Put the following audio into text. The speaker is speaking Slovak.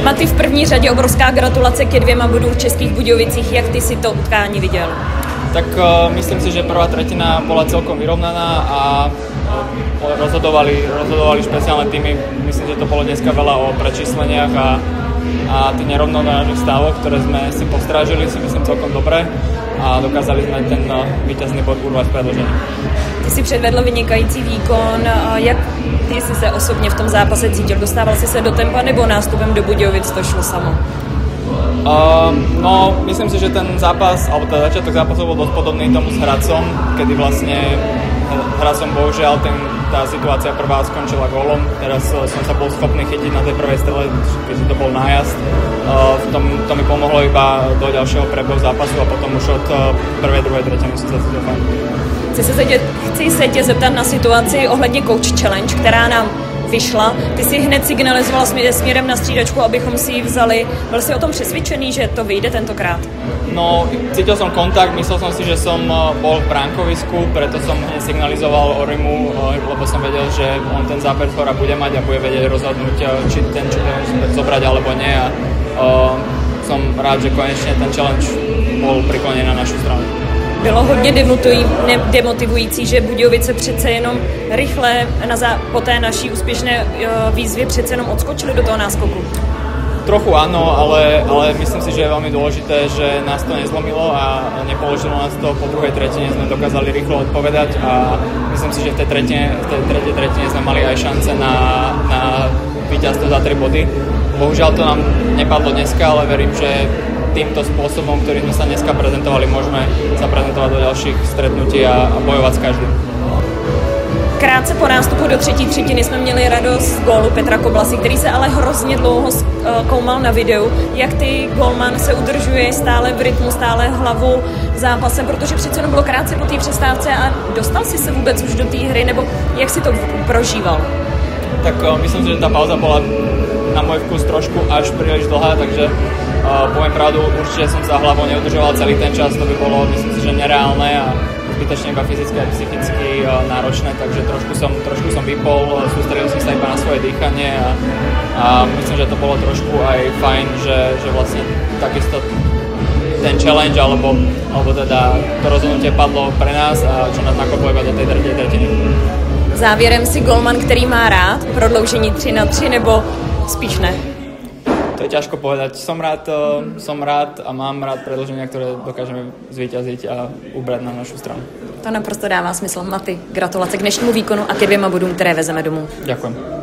Maty, v první řadě obrovská gratulace ke 2 bodům v Českých Budějovicích. Jak ty si to utkání viděl? Tak myslím si, že prvá tretina bola celkom vyrovnaná a rozhodovali špeciálne týmy. Myslím, že to bolo dneska veľa o prečísleniach a tých nerovnovážnych stavoch, ktoré sme si postrážili, si myslím celkom dobre a dokázali sme ten víťazný bod urvať v predĺžení. Ty si předvedl vynikající výkon. Jak ty jsi se osobně v tom zápase cítil? Dostával jsi se do tempa nebo nástupem do Budějovic to šlo samo? No, myslím si, že ten zápas, alebo ten začiatok zápasu bol dosť podobný tomu s Hradcom, kedy vlastne Hradcom bohužiaľ tá situácia prvá skončila gólom. Teraz som sa bol schopný chytiť na tej prvej strele, keďže to bol nájazd. To mi pomohlo iba do ďalšieho prebehu zápasu a potom už od prvej, druhej tretiny som sa cítil fajn. Chci se tě zeptat na situaci ohledně Coach Challenge, která nám vyšla. Ty si hned signalizoval směrem na střídačku, abychom si ji vzali. Byl si o tom přesvědčený, že to vyjde tentokrát? No, cítil som kontakt, myslel som si, že som bol v bránkovisku, preto som hneď signalizoval Orimu, lebo som vedel, že on ten záber skora bude mať a bude vedieť rozhodnúť, či ten zobrať alebo nie. A som rád, že konečne ten challenge bol priklonený na našu stranu. Bylo hodně demotivující, že Budějovice přece jenom rychle po té naší úspěšné výzvě přece jenom odskočili do toho náskoku. Trochu áno, ale myslím si, že je veľmi dôležité, že nás to nezlomilo a nepoložilo nás to. Po druhej tretine sme dokázali rýchlo odpovedať a myslím si, že v tej tretej tretine sme mali aj šance na víťazstvo za 3 body. Bohužiaľ to nám nepadlo dneska, ale verím, že týmto spôsobom, ktorým sme sa dneska prezentovali, môžeme sa prezentovať do ďalších stretnutí a bojovať s každým. Krátce po nástupu do třetí třetiny jsme měli radost z gólu Petra Koblasy, který se ale hrozně dlouho koumal na videu. Jak ty golman se udržuje stále v rytmu, stále hlavu zápasem, protože přece jenom bylo krátce po té přestávce a dostal si se vůbec už do té hry, nebo jak si to prožíval? Tak myslím si, že tá pauza bola na môj vkus trošku až príliš dlhá, takže poviem pravdu, určite som sa hlavou neudržoval celý ten čas, to by bolo, myslím si, že nereálne a zbytočne iba fyzicky a psychicky náročné, takže trošku som vypol, sústredil som sa iba na svoje dýchanie a myslím, že to bolo trošku aj fajn, že vlastne takisto ten challenge alebo teda to rozhodnutie padlo pre nás a čo nás nakoplo iba do tej tretej tretiny. Závěrem si golman, který má rád prodloužení 3-3 nebo spíš ne? To je ťažko povedať. Som rád a mám rád predĺženia, ktoré dokážeme zvíťaziť a ubrať na našu stranu. To naprosto dává smysl. Maty, gratulace k dnešnímu výkonu a ke 2 bodům, které vezeme domů. Ďakujem.